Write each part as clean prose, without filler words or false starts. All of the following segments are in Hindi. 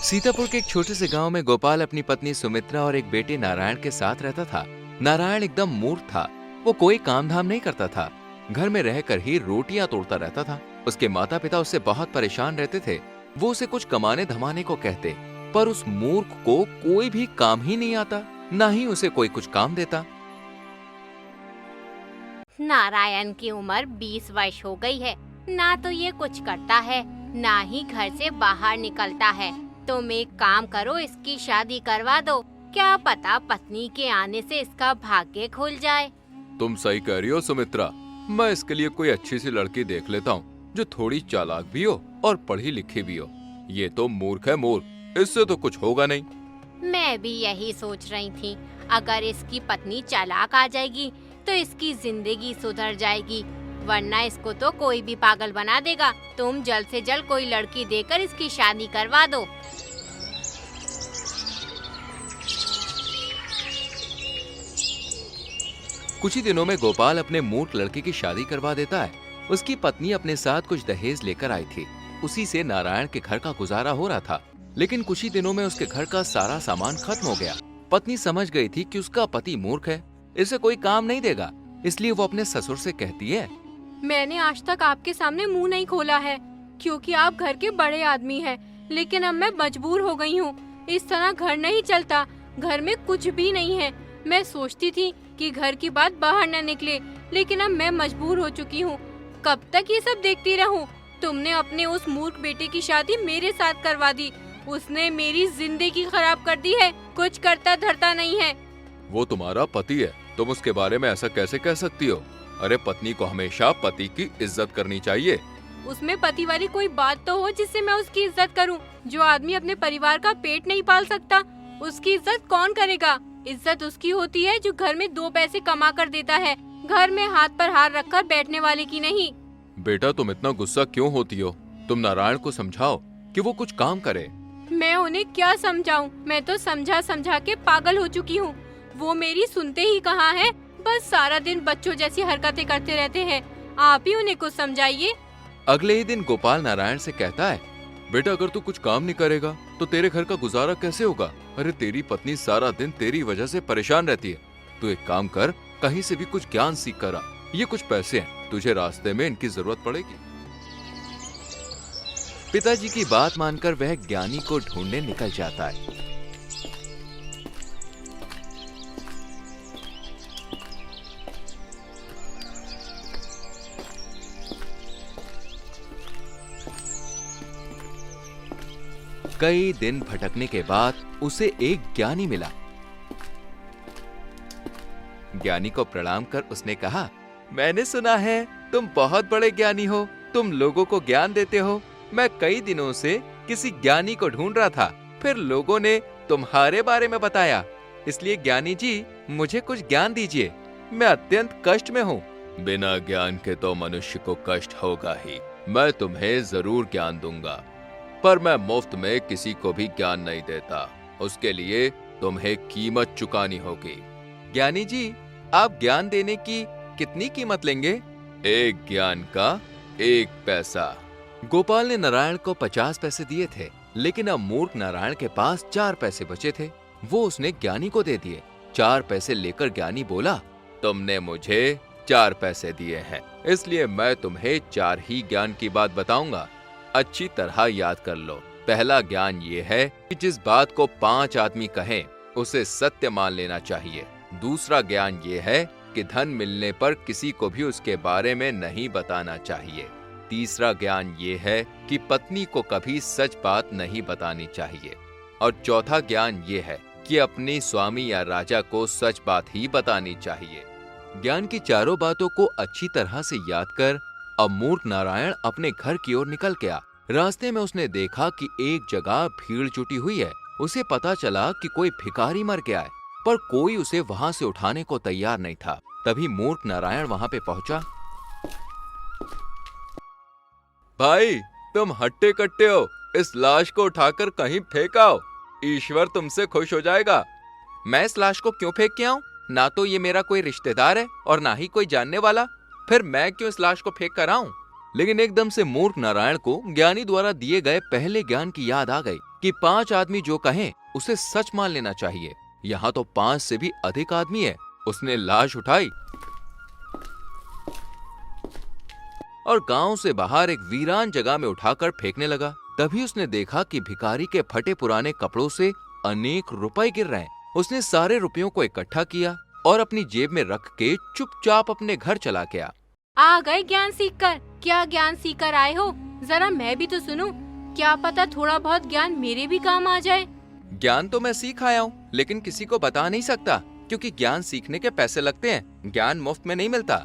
सीतापुर के एक छोटे से गांव में गोपाल अपनी पत्नी सुमित्रा और एक बेटे नारायण के साथ रहता था। नारायण एकदम मूर्ख था। वो कोई काम धाम नहीं करता था। घर में रहकर ही रोटियां तोड़ता रहता था। उसके माता पिता उससे बहुत परेशान रहते थे। वो उसे कुछ कमाने धमाने को कहते, पर उस मूर्ख को कोई भी काम ही नहीं आता, न ही उसे कोई कुछ काम देता। नारायण की उम्र 20 वर्ष हो गई है। ना तो ये कुछ करता है, ना ही घर से बाहर निकलता है। तुम एक काम करो, इसकी शादी करवा दो। क्या पता पत्नी के आने से इसका भाग्य खुल जाए। तुम सही कह रही हो सुमित्रा। मैं इसके लिए कोई अच्छी सी लड़की देख लेता हूँ, जो थोड़ी चालाक भी हो और पढ़ी लिखी भी हो। ये तो मूर्ख है मूर्ख, इससे तो कुछ होगा नहीं। मैं भी यही सोच रही थी। अगर इसकी पत्नी चालाक आ जाएगी तो इसकी जिंदगी सुधर जाएगी, वरना इसको तो कोई भी पागल बना देगा। तुम जल्द से जल्द कोई लड़की देकर इसकी शादी करवा दो। कुछ ही दिनों में गोपाल अपने मूर्ख लड़के की शादी करवा देता है। उसकी पत्नी अपने साथ कुछ दहेज लेकर आई थी। उसी से नारायण के घर का गुजारा हो रहा था। लेकिन कुछ ही दिनों में उसके घर का सारा सामान खत्म हो गया। पत्नी समझ गई थी कि उसका पति मूर्ख है, इसे कोई काम नहीं देगा। इसलिए वो अपने ससुर से कहती है, मैंने आज तक आपके सामने मुंह नहीं खोला है, क्योंकि आप घर के बड़े आदमी हैं। लेकिन अब मैं मजबूर हो गई हूँ। इस तरह घर नहीं चलता। घर में कुछ भी नहीं है। मैं सोचती थी कि घर की बात बाहर न निकले, लेकिन अब मैं मजबूर हो चुकी हूँ। कब तक ये सब देखती रहूं? तुमने अपने उस मूर्ख बेटे की शादी मेरे साथ करवा दी। उसने मेरी जिंदगी खराब कर दी है। कुछ करता धरता नहीं है। वो तुम्हारा पति है, तुम उसके बारे में ऐसा कैसे कह सकती हो? अरे पत्नी को हमेशा पति की इज्जत करनी चाहिए। उसमें पति वाली कोई बात तो हो जिससे मैं उसकी इज्जत करूं। जो आदमी अपने परिवार का पेट नहीं पाल सकता, उसकी इज्जत कौन करेगा? इज्जत उसकी होती है जो घर में 2 पैसे कमा कर देता है, घर में हाथ पर हाथ रखकर बैठने वाले की नहीं। बेटा तुम इतना गुस्सा क्यों होती हो? तुम नारायण को समझाओ कि वो कुछ काम करे। मैं उन्हें क्या समझाऊं? मैं तो समझा समझा के पागल हो चुकी हूँ। वो मेरी सुनते ही कहाँ है। बस सारा दिन बच्चों जैसी हरकतें करते रहते हैं। आप ही उन्हें कुछ समझाइए। अगले ही दिन गोपाल नारायण से कहता है, बेटा अगर तू कुछ काम नहीं करेगा तो तेरे घर का गुजारा कैसे होगा? अरे तेरी पत्नी सारा दिन तेरी वजह से परेशान रहती है। तू एक काम कर, कहीं से भी कुछ ज्ञान सीख कर आ। ये कुछ पैसे हैं, तुझे रास्ते में इनकी जरूरत पड़ेगी। पिताजी की बात मानकर वह ज्ञानी को ढूंढने निकल जाता है। कई दिन भटकने के बाद उसे एक ज्ञानी मिला। ज्ञानी को प्रणाम कर उसने कहा, मैंने सुना है तुम बहुत बड़े ज्ञानी हो, तुम लोगों को ज्ञान देते हो। मैं कई दिनों से किसी ज्ञानी को ढूंढ रहा था, फिर लोगों ने तुम्हारे बारे में बताया। इसलिए ज्ञानी जी मुझे कुछ ज्ञान दीजिए, मैं अत्यंत कष्ट में हूँ। बिना ज्ञान के तो मनुष्य को कष्ट होगा ही। मैं तुम्हें जरूर ज्ञान दूंगा, पर मैं मुफ्त में किसी को भी ज्ञान नहीं देता। उसके लिए तुम्हें कीमत चुकानी होगी। ज्ञानी जी आप ज्ञान देने की कितनी कीमत लेंगे? एक ज्ञान का 1 पैसा। गोपाल ने नारायण को 50 पैसे दिए थे, लेकिन अब मूर्ख नारायण के पास 4 पैसे बचे थे। वो उसने ज्ञानी को दे दिए। 4 पैसे लेकर ज्ञानी बोला, तुमने मुझे 4 पैसे दिए हैं, इसलिए मैं तुम्हें 4 ही ज्ञान की बात बताऊंगा। अच्छी तरह याद कर लो। पहला ज्ञान ये है कि जिस बात को 5 आदमी कहें उसे सत्य मान लेना चाहिए। दूसरा ज्ञान ये है कि धन मिलने पर किसी को भी उसके बारे में नहीं बताना चाहिए। तीसरा ज्ञान ये है कि पत्नी को कभी सच बात नहीं बतानी चाहिए। और चौथा ज्ञान ये है कि अपने स्वामी या राजा को सच बात ही बतानी चाहिए। ज्ञान की चारों बातों को अच्छी तरह से याद कर अब मूर्ख नारायण अपने घर की ओर निकल गया। रास्ते में उसने देखा कि एक जगह भीड़ जुटी हुई है। उसे पता चला कि कोई भिखारी मर गया है, पर कोई उसे वहां से उठाने को तैयार नहीं था। तभी मूर्ख नारायण वहां पे पहुंचा। भाई तुम हट्टे कट्टे हो, इस लाश को उठाकर कहीं फेंकाओ, ईश्वर तुमसे खुश हो जाएगा। मैं इस लाश को क्यों फेंक के आऊं? ना तो ये मेरा कोई रिश्तेदार है और ना ही कोई जानने वाला, फिर मैं क्यों इस लाश को फेंक कर आऊं? लेकिन एकदम से मूर्ख नारायण को ज्ञानी द्वारा दिए गए पहले ज्ञान की याद आ गई। कि 5 आदमी जो कहें उसे सच मान लेना चाहिए। यहाँ तो 5 से भी अधिक आदमी है। उसने लाश उठाई और गांव से बाहर एक वीरान जगह में उठाकर फेंकने लगा। तभी उसने देखा कि भिखारी के फटे पुराने कपड़ों से अनेक रुपए गिर रहे हैं। उसने सारे रुपयों को इकट्ठा किया और अपनी जेब में रख के चुपचाप अपने घर चला गया। आ गए ज्ञान सीखकर। क्या ज्ञान सीखकर आए हो? जरा मैं भी तो सुनूं। क्या पता थोड़ा बहुत ज्ञान मेरे भी काम आ जाए। ज्ञान तो मैं सीख आया हूँ, लेकिन किसी को बता नहीं सकता, क्योंकि ज्ञान सीखने के पैसे लगते हैं। ज्ञान मुफ्त में नहीं मिलता।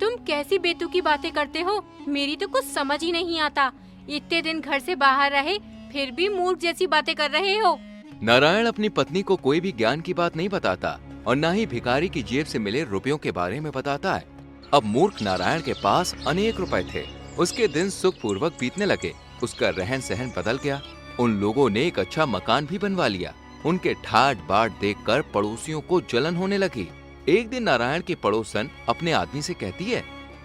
तुम कैसी बेतुकी बातें करते हो? मेरी तो कुछ समझ ही नहीं आता। इतने दिन घर से बाहर रहे, फिर भी मूर्ख जैसी बातें कर रहे हो। नारायण अपनी पत्नी को कोई भी ज्ञान की बात नहीं बताता और न ही भिखारी की जेब से मिले रुपयों के बारे में बताता है। अब मूर्ख नारायण के पास अनेक रुपए थे। उसके दिन सुख पूर्वक बीतने लगे। उसका रहन सहन बदल गया। उन लोगों ने एक अच्छा मकान भी बनवा लिया। उनके ठाट बाट देखकर पड़ोसियों को जलन होने लगी। एक दिन नारायण की पड़ोसन अपने आदमी से कहती है,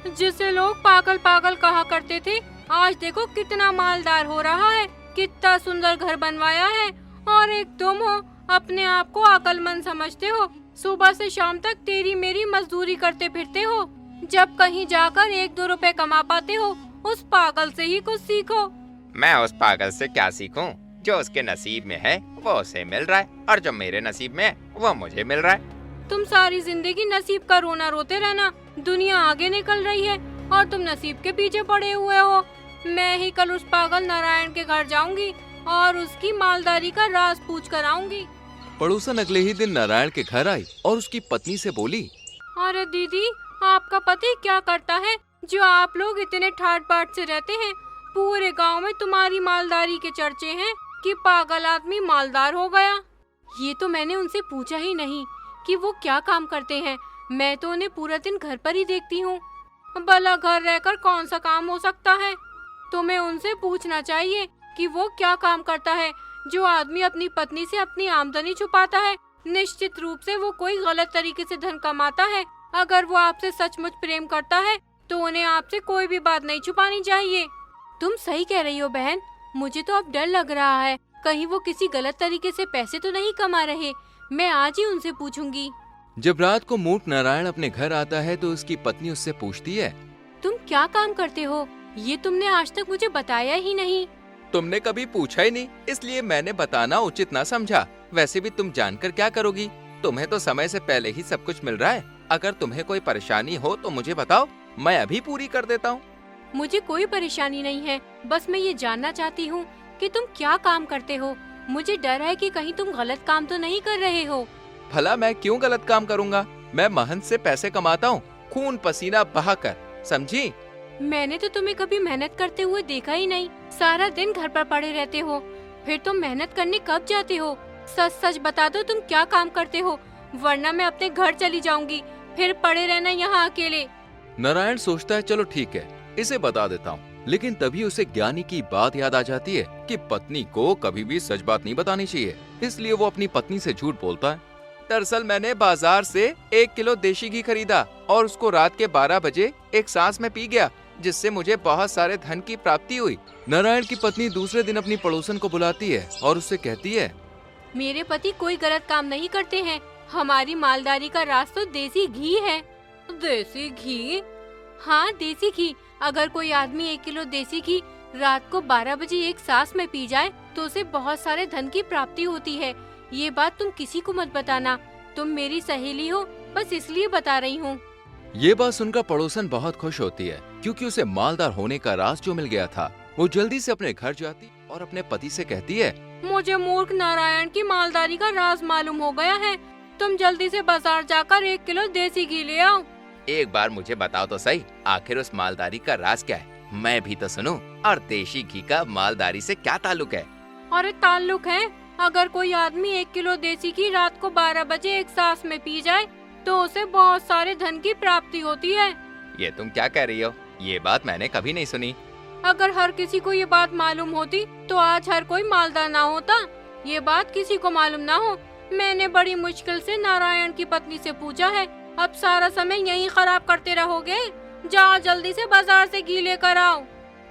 जिसे लोग पागल पागल कहा करते थे, आज देखो कितना मालदार हो रहा है, कितना सुंदर घर बनवाया है। और एक तुम हो, अपने आप को अक्लमंद समझते हो। सुबह से शाम तक तेरी मेरी मजदूरी करते फिरते हो। जब कहीं जाकर 1-2 रुपए कमा पाते हो, उस पागल से ही कुछ सीखो। मैं उस पागल से क्या सीखूं? जो उसके नसीब में है वो उसे मिल रहा है, और जो मेरे नसीब में है वो मुझे मिल रहा है। तुम सारी जिंदगी नसीब का रोना रोते रहना। दुनिया आगे निकल रही है और तुम नसीब के पीछे पड़े हुए हो। मैं ही कल उस पागल नारायण के घर जाऊंगी और उसकी मालदारी का राज पूछ कर आऊंगी। पड़ोसन अगले ही दिन नारायण के घर आई और उसकी पत्नी से बोली, अरे दीदी, आपका पति क्या करता है जो आप लोग इतने ठाट बाट से रहते हैं? पूरे गांव में तुम्हारी मालदारी के चर्चे हैं कि पागल आदमी मालदार हो गया। ये तो मैंने उनसे पूछा ही नहीं कि वो क्या काम करते हैं। मैं तो उन्हें पूरा दिन घर पर ही देखती हूँ। भला घर रहकर कौन सा काम हो सकता है? तुम्हें उनसे पूछना चाहिए कि वो क्या काम करता है। जो आदमी अपनी पत्नी से अपनी आमदनी छुपाता है, निश्चित रूप से वो कोई गलत तरीके से धन कमाता है। अगर वो आपसे सचमुच प्रेम करता है तो उन्हें आपसे कोई भी बात नहीं छुपानी चाहिए। तुम सही कह रही हो बहन। मुझे तो अब डर लग रहा है, कहीं वो किसी गलत तरीके से पैसे तो नहीं कमा रहे। मैं आज ही उनसे पूछूंगी। जब रात को मूर्ख नारायण अपने घर आता है तो उसकी पत्नी उससे पूछती है, तुम क्या काम करते हो? ये तुमने आज तक मुझे बताया ही नहीं। तुमने कभी पूछा ही नहीं, इसलिए मैंने बताना उचित ना समझा। वैसे भी तुम जानकर क्या करोगी? तुम्हें तो समय से पहले ही सब कुछ मिल रहा है। अगर तुम्हें कोई परेशानी हो तो मुझे बताओ, मैं अभी पूरी कर देता हूँ। मुझे कोई परेशानी नहीं है, बस मैं ये जानना चाहती हूँ कि तुम क्या काम करते हो। मुझे डर है कि कहीं तुम गलत काम तो नहीं कर रहे हो। भला मैं क्यों गलत काम करूँगा? मैं महंत से पैसे कमाता हूँ, खून पसीना बहाकर, समझी? मैंने तो तुम्हें कभी मेहनत करते हुए देखा ही नहीं। सारा दिन घर पर पड़े रहते हो, फिर तुम मेहनत करने कब जाते हो? सच सच बता दो, तुम क्या काम करते हो, वरना मैं अपने घर चली जाऊंगी। फिर पड़े रहना यहाँ अकेले। नारायण सोचता है, चलो ठीक है, इसे बता देता हूँ। लेकिन तभी उसे ज्ञानी की बात याद आ जाती है कि पत्नी को कभी भी सच बात नहीं बतानी चाहिए। इसलिए वो अपनी पत्नी से झूठ बोलता है। दरअसल मैंने बाजार से 1 किलो देशी घी खरीदा और उसको रात के 12 बजे एक सांस में पी गया, जिससे मुझे बहुत सारे धन की प्राप्ति हुई। नारायण की पत्नी दूसरे दिन अपनी पड़ोसन को बुलाती है और उससे कहती है, मेरे पति कोई गलत काम नहीं करते हैं। हमारी मालदारी का राज तो देसी घी है। देसी घी? हाँ, देसी घी। अगर कोई आदमी 1 किलो देसी घी रात को 12 बजे एक सांस में पी जाए तो उसे बहुत सारे धन की प्राप्ति होती है। ये बात तुम किसी को मत बताना। तुम मेरी सहेली हो, बस इसलिए बता रही हूँ। ये बात सुनकर पड़ोसन बहुत खुश होती है, क्योंकि उसे मालदार होने का राज जो मिल गया था। वो जल्दी से अपने घर जाती और अपने पति से कहती है, मुझे मूर्ख नारायण की मालदारी का राज मालूम हो गया है। तुम जल्दी से बाजार जाकर 1 किलो देसी घी ले आओ। एक बार मुझे बताओ तो सही, आखिर उस मालदारी का राज क्या है? मैं भी तो सुनूं। और देशी घी का मालदारी से क्या ताल्लुक है? अरे ताल्लुक है, अगर कोई आदमी 1 किलो देसी घी रात को 12 बजे एक सांस में पी जाए तो उसे बहुत सारे धन की प्राप्ति होती है। ये तुम क्या कह रही हो? ये बात मैंने कभी नहीं सुनी। अगर हर किसी को ये बात मालूम होती तो आज हर कोई मालदार ना होता। ये बात किसी को मालूम ना हो। मैंने बड़ी मुश्किल से नारायण की पत्नी से पूछा है। अब सारा समय यहीं खराब करते रहोगे। जाओ जल्दी से बाजार से घी लेकर आओ।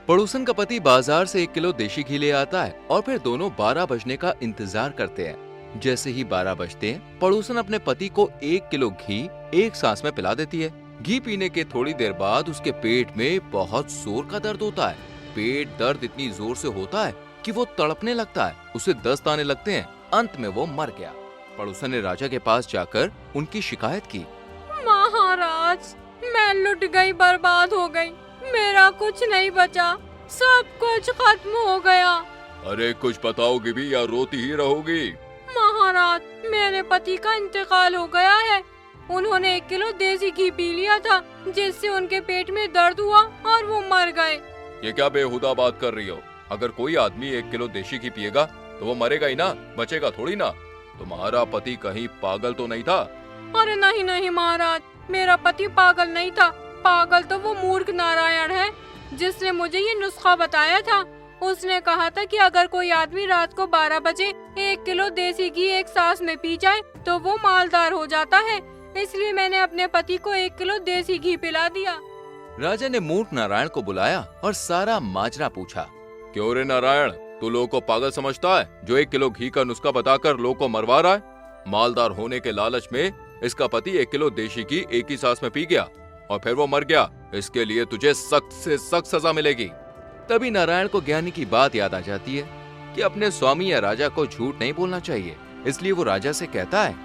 पड़ोसन का पति बाजार से 1 किलो देशी घी ले आता है और फिर दोनों 12 बजने का इंतजार करते हैं। जैसे ही 12 बजते हैं, पड़ोसन अपने पति को 1 किलो घी एक सांस में पिला देती है। घी पीने के थोड़ी देर बाद उसके पेट में बहुत जोर का दर्द होता है। पेट दर्द इतनी जोर से होता है कि वो तड़पने लगता है। उसे दस्त आने लगते हैं। अंत में वो मर गया। पड़ोसन ने राजा के पास जाकर उनकी शिकायत की। महाराज, मैं लुट गई, बर्बाद हो गई, मेरा कुछ नहीं बचा, सब कुछ खत्म हो गया। अरे कुछ बताओगी भी या रोती ही रहोगी? महाराज, मेरे पति का इंतकाल हो गया है। उन्होंने 1 किलो देसी घी पी लिया था, जिससे उनके पेट में दर्द हुआ और वो मर गए। ये क्या बेहुदा बात कर रही हो? अगर कोई आदमी 1 किलो देशी घी पिएगा तो वो मरेगा ही ना, बचेगा थोड़ी ना। तुम्हारा पति कहीं पागल तो नहीं था? अरे नहीं नहीं महाराज, मेरा पति पागल नहीं था। पागल तो वो मूर्ख नारायण है जिसने मुझे ये नुस्खा बताया था। उसने कहा था कि अगर कोई आदमी रात को 12 बजे 1 किलो देसी घी एक सांस में पी जाए तो वो मालदार हो जाता है। इसलिए मैंने अपने पति को 1 किलो देसी घी पिला दिया। राजा ने मूर्ख नारायण को बुलाया और सारा माजरा पूछा। क्यों रे नारायण, तू लोगों को पागल समझता है जो 1 किलो घी का नुस्खा बताकर लोगों को मरवा रहा है? मालदार होने के लालच में इसका पति 1 किलो देशी घी एक ही सांस में पी गया और फिर वो मर गया। इसके लिए तुझे सख्त से सख्त सजा मिलेगी। तभी नारायण को ज्ञानी की बात याद आ जाती है कि अपने स्वामी या राजा को झूठ नहीं बोलना चाहिए। इसलिए वो राजा से कहता है,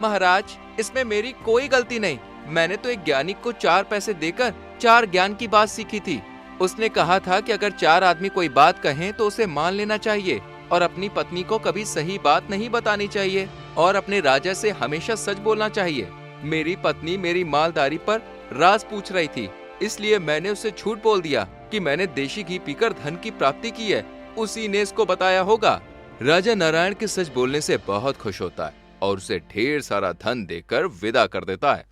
महाराज, इसमें मेरी कोई गलती नहीं। मैंने तो एक ज्ञानी को 4 पैसे देकर 4 ज्ञान की बात सीखी थी। उसने कहा था कि अगर 4 आदमी कोई बात कहें तो उसे मान लेना चाहिए और अपनी पत्नी को कभी सही बात नहीं बतानी चाहिए और अपने राजा से हमेशा सच बोलना चाहिए। मेरी पत्नी मेरी मालदारी पर राज पूछ रही थी, इसलिए मैंने उसे झूठ बोल दिया कि मैंने देशी घी पीकर धन की प्राप्ति की है। उसी ने इसको बताया होगा। राजा नारायण के सच बोलने से बहुत खुश होता है और उसे ढेर सारा धन देकर विदा कर देता है।